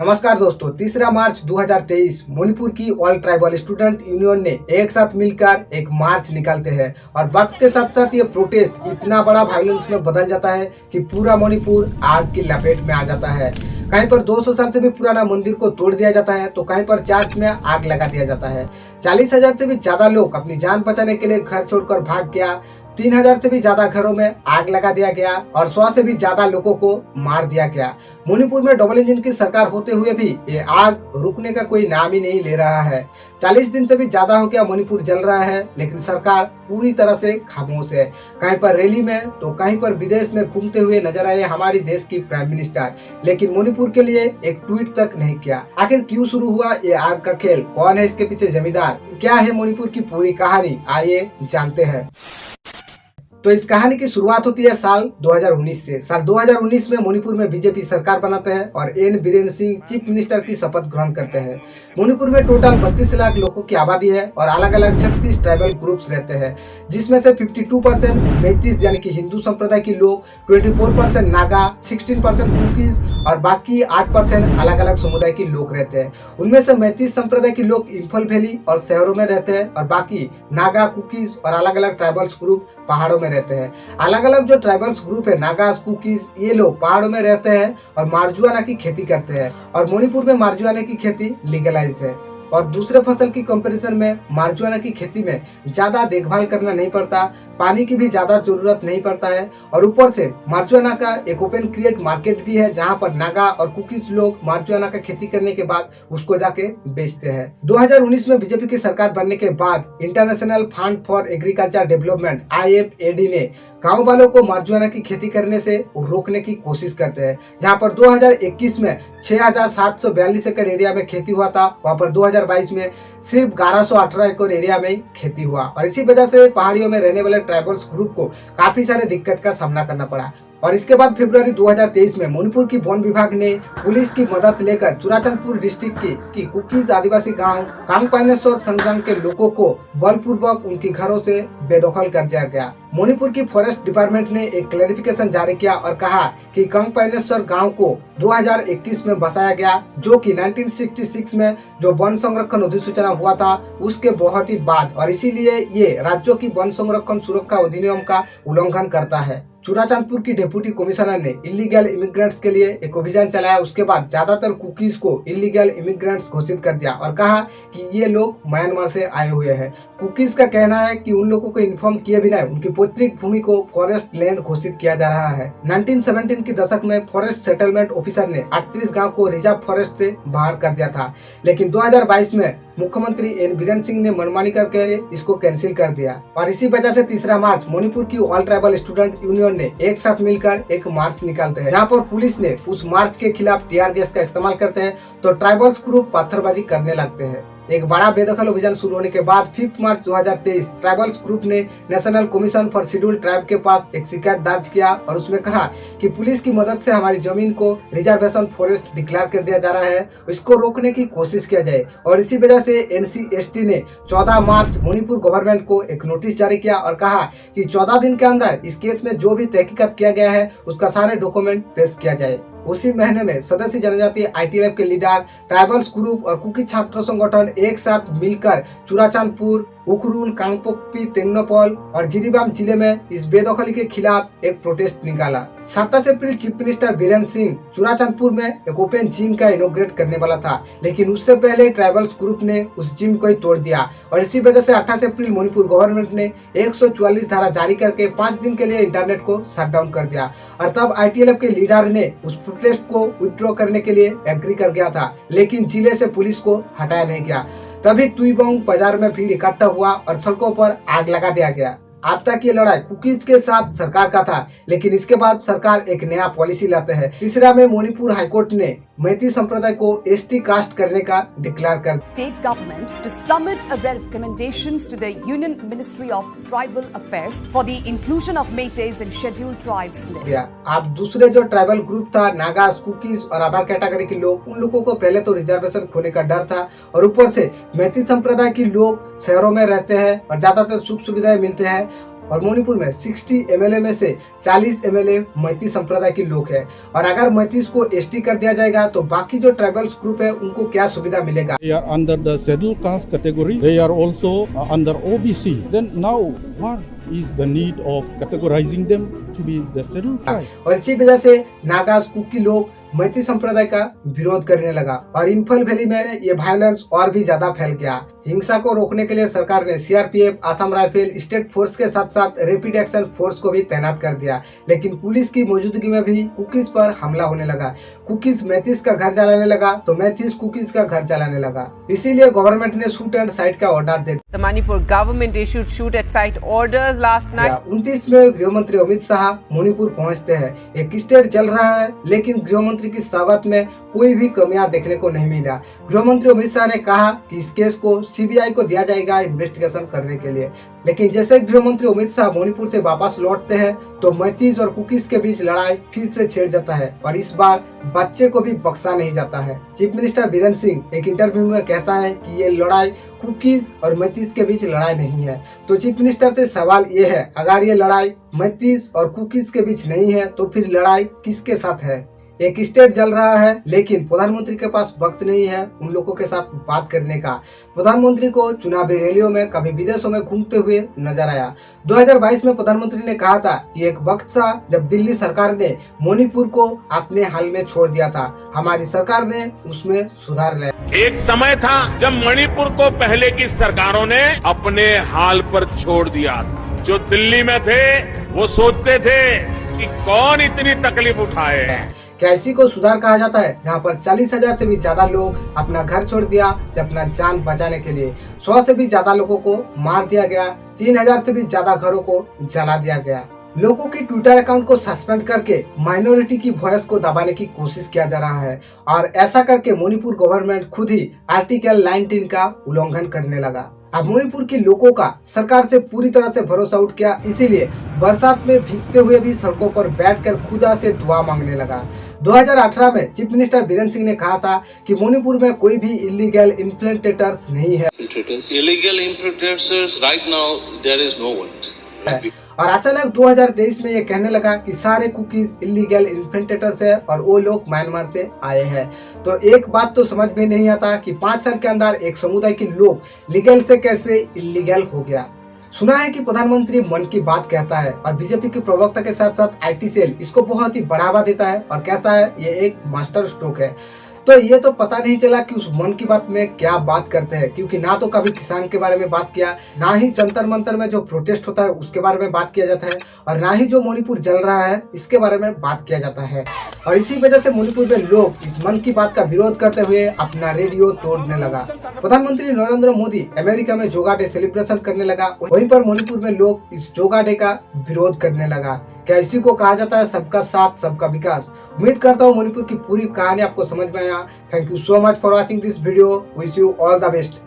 नमस्कार दोस्तों, 3 मार्च 2023 मणिपुर की ऑल ट्राइबल स्टूडेंट यूनियन ने एक साथ मिलकर एक मार्च निकालते हैं और वक्त के साथ साथ ये प्रोटेस्ट इतना बड़ा वायलेंस में बदल जाता है कि पूरा मणिपुर आग की लपेट में आ जाता है। कहीं पर 200 साल से भी पुराना मंदिर को तोड़ दिया जाता है तो कहीं पर चर्च में आग लगा दिया जाता है। 40,000 से भी ज्यादा लोग अपनी जान बचाने के लिए घर छोड़कर भाग गया। 3,000 से भी ज्यादा घरों में आग लगा दिया गया और 100 से भी ज्यादा लोगों को मार दिया गया। मणिपुर में डबल इंजन की सरकार होते हुए भी ये आग रुकने का कोई नाम ही नहीं ले रहा है। 40 दिन से भी ज्यादा हो गया मणिपुर जल रहा है, लेकिन सरकार पूरी तरह से खामोश है। कहीं पर रैली में तो कहीं पर विदेश में घूमते हुए नजर आए हमारी देश की प्राइम मिनिस्टर, लेकिन मणिपुर के लिए एक ट्वीट तक नहीं किया। आखिर क्यों शुरू हुआ ये आग का खेल? कौन है इसके पीछे जमींदार? क्या है मणिपुर की पूरी कहानी? आइए जानते हैं। तो इस कहानी की शुरुआत होती है साल 2019 से। साल 2019 में मणिपुर में बीजेपी सरकार बनाते हैं और N Biren Singh chief minister की शपथ ग्रहण करते हैं। मणिपुर में टोटल 32 लाख लोगों की आबादी है और अलग अलग 36 ट्राइबल ग्रुप्स रहते हैं, जिसमें से 52% मैतीस यानी कि हिंदू संप्रदाय के लोग, 24% नागा, 16% कुकीज और बाकी 8% अलग अलग समुदाय के लोग रहते हैं। उनमें से मैतीस संप्रदाय के लोग इम्फल वैली और शहरों में रहते हैं और बाकी नागा, कुकीज और अलग अलग ट्राइबल्स ग्रुप पहाड़ों में रहते हैं। अलग अलग जो ट्राइबल्स ग्रुप है, नागास, कुकीज, ये लोग पहाड़ों में रहते हैं और मार्जुआना की खेती करते हैं और मणिपुर में मार्जुआना की खेती लीगलाइज है। और दूसरे फसल की कंपैरिजन में मार्जुआना की खेती में ज्यादा देखभाल करना नहीं पड़ता, पानी की भी ज्यादा जरूरत नहीं पड़ता है और ऊपर से मार्जुआना का एक ओपन क्रिएट मार्केट भी है, जहां पर नागा और कुकीज लोग मार्जुआना का खेती करने के बाद उसको जाके बेचते हैं। 2019 में बीजेपी की सरकार बनने के बाद international fund for agriculture development IFAD ने गाँव वालों को मार्जुआना की खेती करने से रोकने की कोशिश करते हैं। जहां पर 2021 में 6,742 एकड़ एरिया में खेती हुआ था, वहां पर 2022 में सिर्फ 1118 एकड़ एरिया में खेती हुआ और इसी वजह से पहाड़ियों में रहने वाले ट्राइबल्स ग्रुप को काफी सारे दिक्कत का सामना करना पड़ा। और इसके बाद फरवरी 2023 में मणिपुर की वन विभाग ने पुलिस की मदद लेकर चुराचंदपुर डिस्ट्रिक्ट की कुकीज आदिवासी गांव कांगपानेश्वर संग्राम के लोगों को बलपूर्वक उनके घरों से बेदखल कर दिया गया। मणिपुर की फॉरेस्ट डिपार्टमेंट ने एक क्लैरिफिकेशन जारी किया और कहा कि कांगपानेश्वर गांव को 2021 में बसाया गया, जो कि 1966 में जो वन संरक्षण अधिसूचना हुआ था उसके बहुत ही बाद, और इसीलिए ये राज्यों की वन संरक्षण सुरक्षा अधिनियम का उल्लंघन करता है। चुराचंदपुर की डेप्यूटी कमिश्नर ने इलीगल इमिग्रेंट्स के लिए एक अभियान चलाया। उसके बाद ज्यादातर कुकीज को इलीगल इमिग्रेंट्स घोषित कर दिया और कहा कि ये लोग म्यांमार से आए हुए हैं। कुकीज का कहना है कि उन लोगों को इन्फॉर्म किए बिना उनकी पैतृक भूमि को फॉरेस्ट लैंड घोषित किया जा रहा है। 1917 के दशक में फॉरेस्ट सेटलमेंट ऑफिसर ने 38 गाँव को रिजर्व फॉरेस्ट से बाहर कर दिया था, लेकिन 2022 में मुख्यमंत्री एन बीरेन सिंह ने मनमानी करके इसको कैंसिल कर दिया और इसी वजह से 3 मार्च मणिपुर की ऑल ट्राइबल स्टूडेंट यूनियन ने एक साथ मिलकर एक मार्च निकालते हैं, जहां पर पुलिस ने उस मार्च के खिलाफ टीयर गैस का इस्तेमाल करते हैं तो ट्राइबल्स ग्रुप पत्थरबाजी करने लगते हैं। एक बड़ा बेदखल अभियान शुरू होने के बाद 5 मार्च 2023 ट्राइबल्स ग्रुप ने national commission for scheduled tribe के पास एक शिकायत दर्ज किया और उसमें कहा कि पुलिस की मदद से हमारी जमीन को रिजर्वेशन फॉरेस्ट डिक्लेयर कर दिया जा रहा है, इसको रोकने की कोशिश किया जाए। और इसी वजह से NCST ने 14 मार्च मणिपुर गवर्नमेंट को एक नोटिस जारी किया और कहा कि 14 दिन के अंदर इस केस में जो भी तहकीकात किया गया है उसका सारे डॉक्यूमेंट पेश किया जाए। उसी महीने में सदस्य जनजाति ITF के लीडर, ट्राइबल्स ग्रुप और कुकी छात्र संगठन एक साथ मिलकर चुराचंदपुर, उखरुल, कांगपोकपी, तेंगनोपल और जिरीबाम जिले में इस बेदखली के खिलाफ एक प्रोटेस्ट निकाला। 27 अप्रैल चीफ मिनिस्टर बीरेन सिंह चुराचंदपुर में एक ओपन जिम का इनॉग्रेट करने वाला था, लेकिन उससे पहले ट्राइबल्स ग्रुप ने उस जिम को ही तोड़ दिया और इसी वजह से 28 अप्रैल मणिपुर गवर्नमेंट ने 144 धारा जारी करके 5 दिन के लिए इंटरनेट को शट डाउन कर दिया और तब ITF के लीडर ने उस प्रोटेस्ट को विथड्रॉ करने के लिए एग्री कर गया था, लेकिन जिले से पुलिस को हटाया नहीं गया। तभी तुईबोंग बाजार में भीड़ इकट्ठा हुआ और सड़कों पर आग लगा दिया गया। अब तक ये लड़ाई कुकीज के साथ सरकार का था, लेकिन इसके बाद सरकार एक नया पॉलिसी लाते हैं। तीसरा में मणिपुर हाईकोर्ट ने मैती संप्रदाय को ST कास्ट करने का डिक्लेयर कर State government to submit a recommendations to the Union Ministry of Tribal Affairs for the inclusion of Métis in scheduled tribes list. अब दूसरे जो ट्राइबल ग्रुप था, नागास, कुकीज और अदर कैटेगरी के लोग, उन लोगों को पहले तो रिजर्वेशन खोने का डर था और ऊपर से मैती संप्रदाय के लोग शहरों में रहते हैं और ज्यादातर सुख सुविधाएं मिलते हैं और मणिपुर में 60 एमएलए में से 40 एमएलए मैती संप्रदाय के लोग हैं। और अगर मैतीस को एसटी कर दिया जाएगा तो बाकी जो ट्राइबल्स ग्रुप है उनको क्या सुविधा मिलेगा? They are under the scheduled caste category. They are also under OBC. Then now, what is the need of categorizing them to be the scheduled tribe? और इसी वजह से नागास, कुकी लोग मैती संप्रदाय का विरोध करने लगा और इम्फल वैली में ये वायलेंस और भी ज्यादा फैल गया। हिंसा को रोकने के लिए सरकार ने CRPF, Assam rifle, state force के साथ साथ रैपिड एक्शन फोर्स को भी तैनात कर दिया, लेकिन पुलिस की मौजूदगी में भी कुकीज पर हमला होने लगा। कुकीज मैतीस का घर जलाने लगा तो मैतीस कुकीज का घर जलाने लगा। इसीलिए गवर्नमेंट ने शूट एंड साइट का ऑर्डर दे दिया। The Manipur government issued shoot at site orders last night. 29 में गृह मंत्री अमित शाह मणिपुर पहुंचते हैं। एक स्टेट जल रहा है लेकिन गृह मंत्री की स्वागत में कोई भी कमियां देखने को नहीं मिला। गृह मंत्री अमित शाह ने कहा कि इस केस को सीबीआई को दिया जाएगा इन्वेस्टिगेशन करने के लिए, लेकिन जैसे गृह मंत्री अमित शाह मणिपुर से वापस लौटते हैं तो मैतीस और कुकीज के बीच लड़ाई फिर से छिड़ जाता है और इस बार बच्चे को भी बख्शा नहीं जाता है। चीफ मिनिस्टर बीरेन सिंह एक इंटरव्यू में कहता है कि ये लड़ाई कुकीज और मैतीस के बीच लड़ाई नहीं है। तो चीफ मिनिस्टर से सवाल ये है, अगर ये लड़ाई मैतीस और कुकीज के बीच नहीं है तो फिर लड़ाई किसके साथ है? एक स्टेट जल रहा है लेकिन प्रधानमंत्री के पास वक्त नहीं है उन लोगों के साथ बात करने का। प्रधानमंत्री को चुनावी रैलियों में कभी विदेशों में घूमते हुए नजर आया। 2022 में प्रधानमंत्री ने कहा था कि एक वक्त था जब दिल्ली सरकार ने मणिपुर को अपने हाल में छोड़ दिया था, हमारी सरकार ने उसमें सुधार लाया। एक समय था जब मणिपुर को पहले की सरकारों ने अपने हाल पर छोड़ दिया। जो दिल्ली में थे वो सोचते थे कि कौन इतनी तकलीफ उठाए। क्या इसी को सुधार कहा जाता है जहां पर 40,000 से भी ज्यादा लोग अपना घर छोड़ दिया अपना जान बचाने के लिए? 100 से भी ज्यादा लोगों को मार दिया गया, 3,000 से भी ज्यादा घरों को जला दिया गया। लोगों की ट्विटर अकाउंट को सस्पेंड करके माइनॉरिटी की वॉइस को दबाने की कोशिश किया जा रहा है और ऐसा करके मणिपुर गवर्नमेंट खुद ही आर्टिकल 19 का उल्लंघन करने लगा। अब मणिपुर के लोगों का सरकार से पूरी तरह से भरोसा उठ गया, इसीलिए बरसात में भीगते हुए भी सड़कों पर बैठकर खुदा से दुआ मांगने लगा। 2018 में चीफ मिनिस्टर बीरेन सिंह ने कहा था कि मणिपुर में कोई भी इलीगल इम्प्लांटेटर्स नहीं है। Illegal implementators right now there is no one. और अचानक 2023 में ये कहने लगा कि सारे कुकीज इलीगल इन्फेंटेटर्स है और वो लोग म्यांमार से आए हैं। तो एक बात तो समझ में नहीं आता कि 5 साल के अंदर एक समुदाय के लोग लीगल से कैसे इलीगल हो गया। सुना है कि प्रधानमंत्री मन की बात कहता है और बीजेपी के प्रवक्ता के साथ साथ आईटी सेल इसको बहुत ही बढ़ावा देता है और कहता है ये एक मास्टर स्ट्रोक है। तो ये तो पता नहीं चला कि उस मन की बात में क्या बात करते हैं, क्योंकि ना तो कभी किसान के बारे में बात किया, ना ही जंतर मंतर में जो प्रोटेस्ट होता है उसके बारे में बात किया जाता है और ना ही जो मणिपुर जल रहा है इसके बारे में बात किया जाता है। और इसी वजह से मणिपुर में लोग इस मन की बात का विरोध करते हुए अपना रेडियो तोड़ने लगा। प्रधानमंत्री नरेंद्र मोदी अमेरिका में योगा डे सेलिब्रेशन करने लगा, वहीं पर मणिपुर में लोग इस योगा डे का विरोध करने लगा। क्या इसी को कहा जाता है सबका साथ सबका विकास? उम्मीद करता हूँ मणिपुर की पूरी कहानी आपको समझ में आया। Thank you so much for watching this video. Wish you all the best.